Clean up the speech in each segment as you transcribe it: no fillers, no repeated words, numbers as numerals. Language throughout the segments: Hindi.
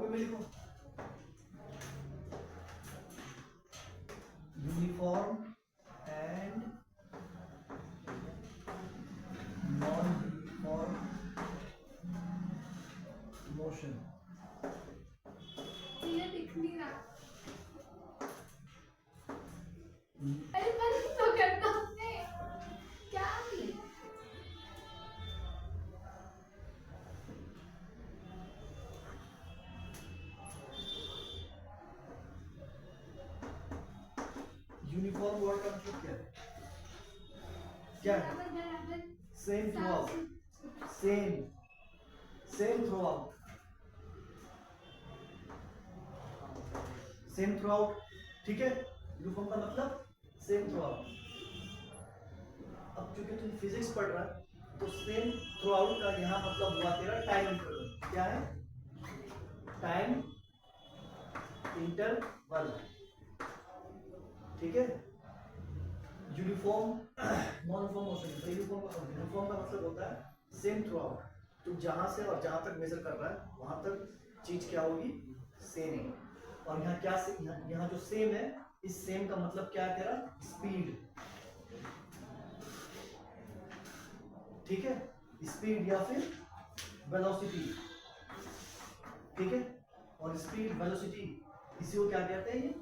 कॉपी में लिखो, uniform and non uniform motion. ये दिख नहीं रहा। अरे बंद तो करना है क्या? यूनिफॉर्म वर्ड का मतलब क्या है? क्या है? Same through out, same through out, same through out, ठीक है। यूनिफॉर्म का मतलब सेम थ्रू आउट। अब क्योंकि तुम फिजिक्स पढ़ रहा है तो सेम थ्रू आउट का यहाँ मतलब हुआ तेरा टाइम इंटरवल। क्या है? टाइम इंटरवल, ठीक है। Uniform non uniform motion. Uniform का मतलब होता है सेम थ्रू आउट। तुम जहां से और जहां तक मेजर कर रहा है वहां तक चीज क्या होगी? सेम है। और यहाँ क्या से, यहाँ जो सेम है, इस सेम का मतलब क्या है तेरा? स्पीड, ठीक है। स्पीड या फिर वेलोसिटी, ठीक है। और स्पीड वेलोसिटी इसी को क्या कहते हैं? ये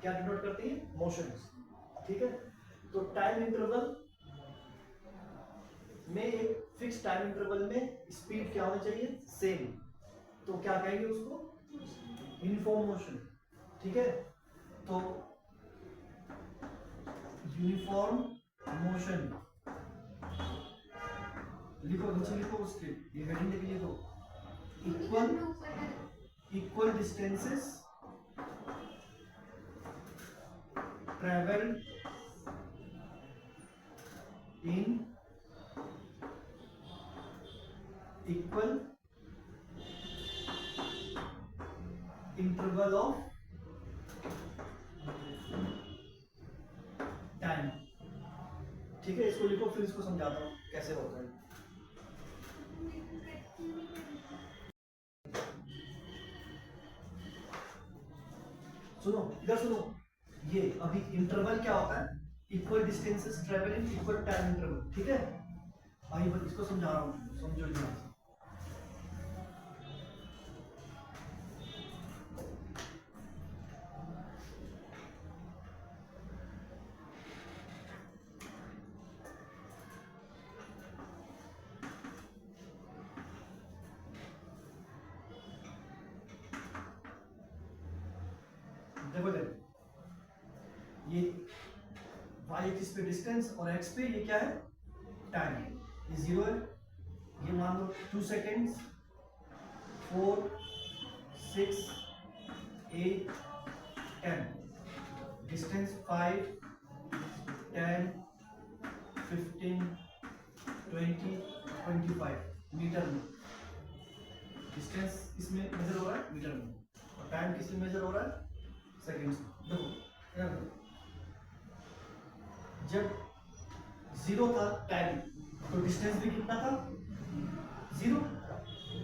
क्या डिनोट करते हैं? मोशंस, ठीक है। तो टाइम इंटरवल में, एक फिक्स टाइम इंटरवल में स्पीड क्या होनी चाहिए? सेम। तो क्या कहेंगे उसको? यूनिफॉर्म मोशन, ठीक है। तो यूनिफॉर्म मोशन लिखो, नीचे लिखो उसके, ये हेडिंग देके लिखो, equal distances travelled in equal interval of time, ठीक है। इसको लिखो, फिर इसको समझाता हूँ कैसे होता है। सुनो, इधर सुनो, ये अभी इंटरवल क्या होता है? Equal distances travel in equal time interval, ठीक है। आइए बस इसको समझा रहा हूँ, समझो ध्यान से। देखो ये y एक्सिस पे डिस्टेंस और x पे ये क्या है? टाइम। ये 0 है, ये मान लो 2 सेकेंड्स, 4 6 8 10, डिस्टेंस 5 10 15 20 25 मीटर में। डिस्टेंस इसमें मेजर हो रहा है मीटर में, और टाइम किसमें मेजर हो रहा है? सेकेंड्स में। देखो जब 0 था टाइम, तो डिस्टेंस भी कितना था? 0।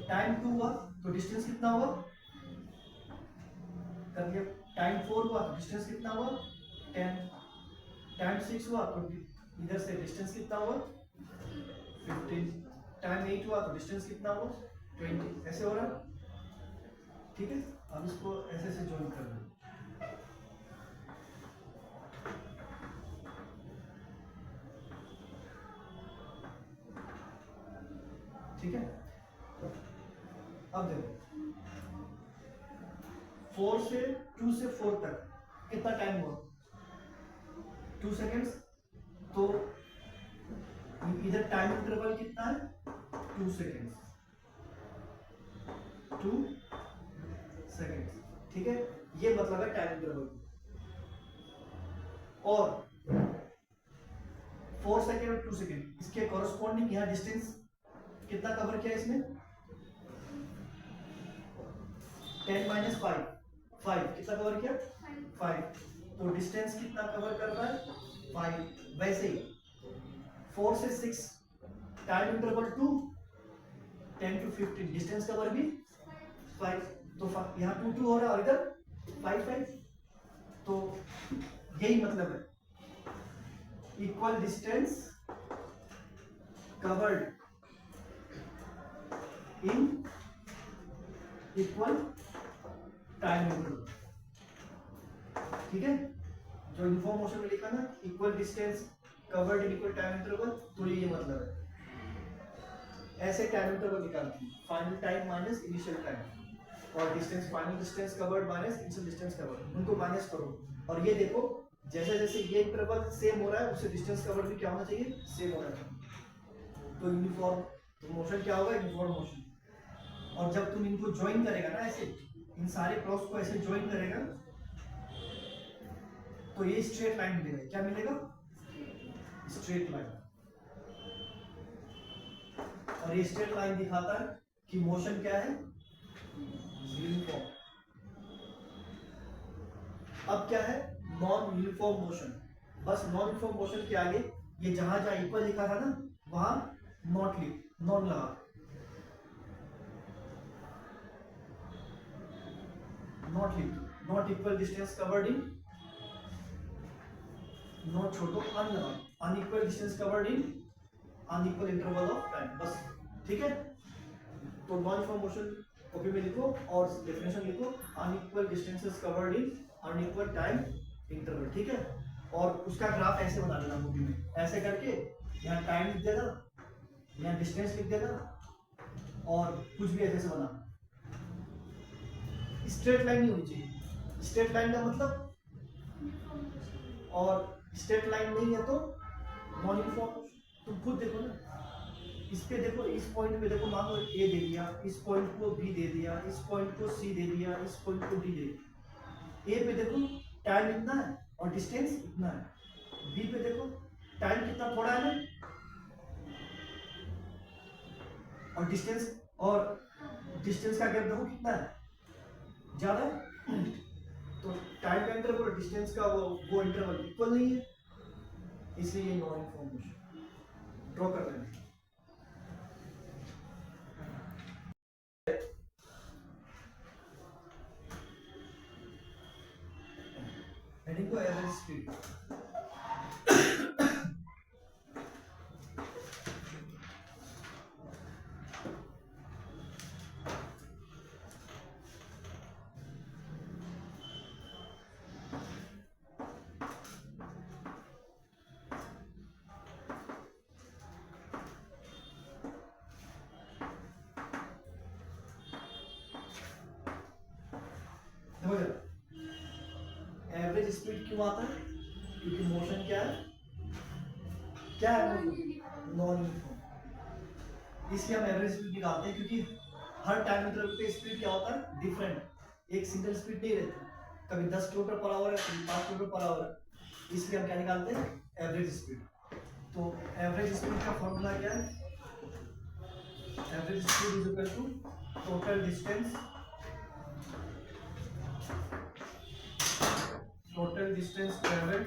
टाइम 2 हुआ तो डिस्टेंस कितना हुआ? कर दिया। टाइम 4 हुआ तो डिस्टेंस कितना हुआ? 10। टाइम 6 हुआ तो इधर से डिस्टेंस कितना हुआ? 15। टाइम 8 हुआ तो डिस्टेंस कितना हुआ? 20। ऐसे हो रहा है, ठीक है। अब इसको ऐसे से ज्वाइन कर लो, ठीक है। अब देखो 4 से 2 से 4 तक कितना टाइम हुआ? 2 सेकेंड्स। तो इधर टाइम इंटरवल कितना है? 2 सेकेंड्स, 2 सेकेंड्स, ठीक है। ये मतलब है टाइम इंटरवल। और 4 सेकेंड और 2 सेकेंड, इसके कॉरेस्पॉन्डिंग यहाँ डिस्टेंस कितना कवर किया इसमें? 10 माइनस 5, 5 कितना कवर किया? 5। तो डिस्टेंस कितना कवर कर रहा है? 5। वैसे ही 4 से 6 time interval 2, 10 to 15 distance cover भी 5। तो यहाँ 2 2 हो रहा है और इधर 5 5, तो यही मतलब है, equal distance covered in equal time interval. ठीक है, जो यूनिफॉर्म मोशन में लिखा ना, equal distance covered in equal time interval, तो ये मतलब है। ऐसे टाइम इंटरवल निकालती है, final time minus initial time, और distance, final distance covered minus initial distance covered, उनको माइनस करो। और ये देखो, जैसे जैसे ये इंटरवल सेम हो रहा है, उससे डिस्टेंस कवर्ड भी क्या होना चाहिए, सेम होना चाहिए। तो यूनिफॉर्म मोशन क्या होगा, यूनिफॉर्म मोशन। और जब तुम इनको ज्वाइन करेगा ना, ऐसे इन सारे क्रॉस को ऐसे ज्वाइन करेगा, तो ये स्ट्रेट लाइन मिलेगा। क्या मिलेगा, स्ट्रेट लाइन। और ये स्ट्रेट लाइन दिखाता है कि मोशन क्या है, यूनिफॉर्म। अब क्या है, नॉन यूनिफॉर्म मोशन। बस नॉन यूनिफॉर्म मोशन के आगे ये जहां जहां इक्वल लिखा था ना, वहां नॉट लगा, not equal distance covered in, not छोड़ दो, अन लगा, unequal distance covered in unequal interval of time, बस। ठीक है, तो नॉन यूनिफॉर्म मोशन कॉपी में लिखो और डेफिनेशन लिखो, unequal distances covered in unequal time interval. ठीक है, और उसका ग्राफ ऐसे बना देना कॉपी में, ऐसे करके यहाँ टाइम लिख देना, यहाँ डिस्टेंस लिख देना, और कुछ भी ऐसे बना। स्ट्रेट लाइन नहीं होनी चाहिए, स्ट्रेट लाइन का मतलब, और स्ट्रेट लाइन नहीं है तो नॉन यूनिफॉर्म। तुम खुद देखो ना, इस पे देखो, इस पॉइंट पे देखो, मान लो ए दे दिया, इस पॉइंट को बी दे दिया, इस पॉइंट को सी दे दिया, इस पॉइंट को डी दे दिया। ए पे देखो टाइम इतना है और डिस्टेंस इतना है, बी पे देखो टाइम कितना थोड़ा है ना, और डिस्टेंस का गैप देखो कितना है, ज्यादा है। तो टाइम का इंटरवल और डिस्टेंस का वो इंटरवल इक्वल नहीं है, इसलिए ये नॉन यूनिफॉर्म मोशन। ड्रॉ कर लेंगे। हेडिंग को एवरेज स्पीड। एवरेज स्पीड क्यों आता है, क्योंकि मोशन क्या है, नॉन यूनिफॉर्म, इसलिए हम एवरेज स्पीड निकालते हैं। क्योंकि हर टाइम इंटरवल पे स्पीड क्या होता है, डिफरेंट, एक सिंगल स्पीड नहीं रहती, कभी 10 किलोमीटर पर आवर है, कभी 5 किलोमीटर पर आवर है, इसलिए हम क्या निकालते हैं, एवरेज स्पीड। तो एवरेज स्पीड का फॉर्मूला क्या है, average speed is equal to total distance travelled